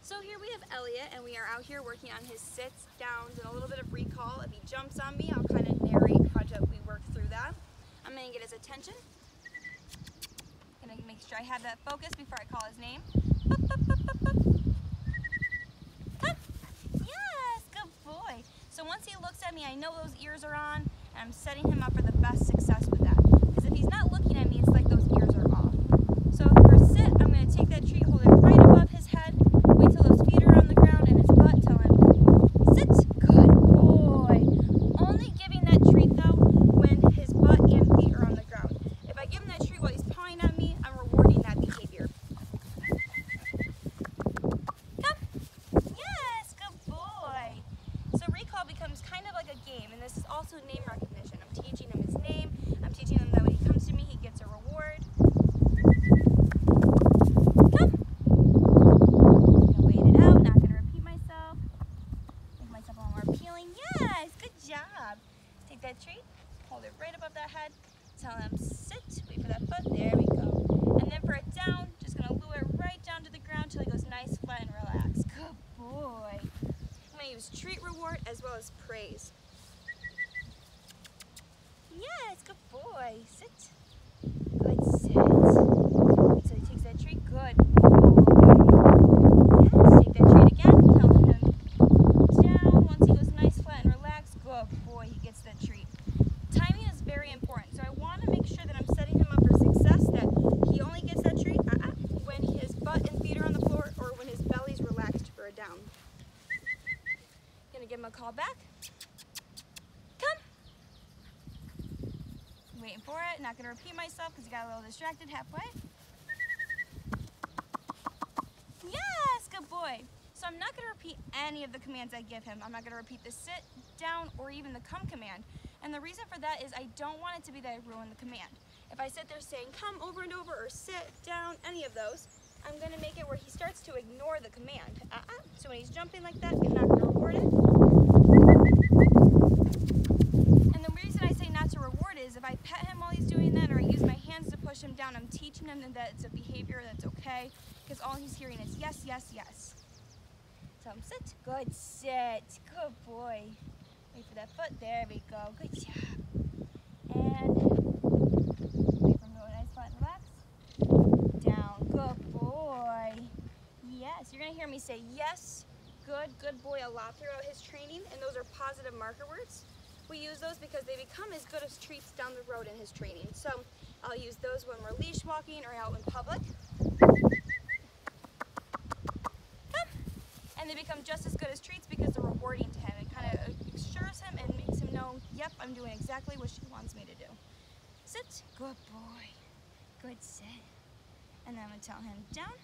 So here we have Elliot, and we are out here working on his sits, downs, and a little bit of recall. If he jumps on me, I'll kind of narrate how we work through that. I'm going to get his attention. I'm going to make sure I have that focus before I call his name. Yes, good boy. So once he looks at me, I know those ears are on, and I'm setting him up for the best success with that. Because if he's not looking at me, it's like those ears are off. So for sit, I'm going to take that treat, hold it right above his head, wait till those feet are on the ground and his butt, tell him, sit, good boy. Only giving that treat though when his butt and feet are on the ground. If I give him that treat while he's pawing at me, I'm rewarding that behavior. Come. Yes, good boy. So recall becomes kind of like a game, and this is also name recognition. I'm teaching him his name. I'm teaching him that when he comes to me, he gets a reward. Take that treat, hold it right above that head, tell him sit, wait for that foot, there we go. And then for a down, just gonna lure it right down to the ground till he goes nice, flat, and relaxed. Good boy. I'm gonna use treat reward as well as praise. Yes, good boy. Sit. Good, sit. Wait till he takes that treat, good boy. Yes, take that treat again, tell him down, once he goes nice, flat, and relaxed, good boy, he gets that treat. Timing is very important, so I want to make sure that I'm setting him up for success, that he only gets that treat when his butt and feet are on the floor or when his belly's relaxed for a down. Gonna give him a call back. Come. Waiting for it, not gonna repeat myself because he got a little distracted halfway. Yes, good boy. So I'm not going to repeat any of the commands I give him. I'm not going to repeat the sit, down, or even the come command. And the reason for that is I don't want it to be that I ruin the command. If I sit there saying come over and over, or sit, down, any of those, I'm going to make it where he starts to ignore the command. So when he's jumping like that, I'm not going to reward it. And the reason I say not to reward it is if I pet him while he's doing that, or I use my hands to push him down, I'm teaching him that it's a behavior that's okay, because all he's hearing is yes, yes, yes. Tell him sit, good, sit, good boy. Wait for that foot, there we go, good job. And wait for him to go nice, flat, and relaxed. Down, good boy. Yes, you're gonna hear me say yes, good boy a lot throughout his training, and those are positive marker words. We use those because they become as good as treats down the road in his training. So I'll use those when we're leash walking or out in public. And they become just as good as treats because they're rewarding to him. It kind of assures him and makes him know, yep, I'm doing exactly what she wants me to do. Sit, good boy, good sit. And then I'm gonna tell him down,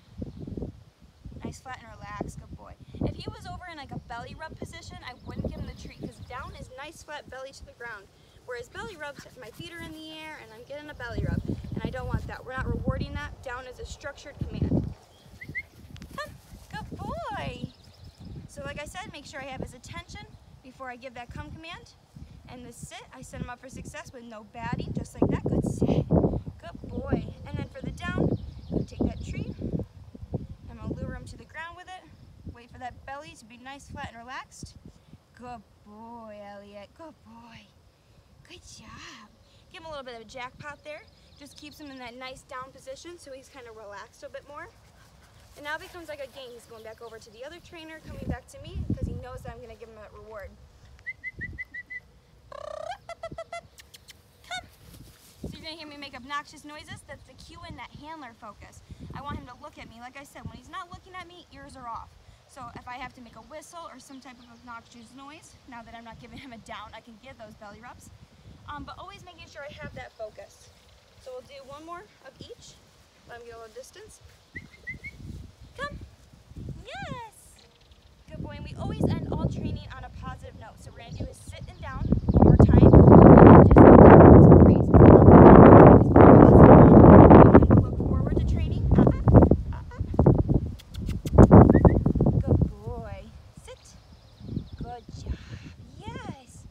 nice, flat, and relaxed, good boy. If he was over in like a belly rub position, I wouldn't give him the treat because down is nice, flat, belly to the ground. Whereas belly rubs, my feet are in the air and I'm getting a belly rub. And I don't want that. We're not rewarding that. Down is a structured command. Come, good boy. So like I said, make sure I have his attention before I give that come command. And the sit, I set him up for success with no batting, just like that. Good sit. Good boy. And then for the down, you take that treat. I'm going to lure him to the ground with it. Wait for that belly to be nice, flat, and relaxed. Good boy, Elliot. Good boy. Good job. Give him a little bit of a jackpot there. Just keeps him in that nice down position so he's kind of relaxed a bit more. And now it becomes like a game. He's going back over to the other trainer, coming back to me, because he knows that I'm going to give him that reward. Come. So you're going to hear me make obnoxious noises. That's the cue in that handler focus. I want him to look at me. Like I said, when he's not looking at me, ears are off. So if I have to make a whistle or some type of obnoxious noise, now that I'm not giving him a down, I can give those belly rubs. But always making sure I have that focus. So we'll do one more of each. Let him get a little distance. Come. Yes. Good boy. And we always end all training on a positive note. So we're going to do his sit and down one more time. And just praise. Look forward to training. Good boy. Sit. Good job. Yes.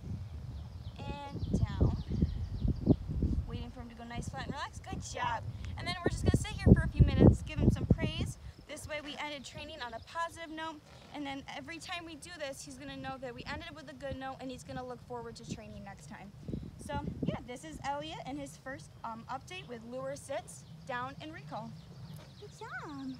And down. Waiting for him to go nice, flat, and relaxed. Good job. And then we're just going to sit here for a few minutes, give him positive note, and then every time we do this, he's gonna know that we ended with a good note, and he's gonna look forward to training next time. So yeah, this is Elliot and his first update with lure sits, down, and recall. Good job.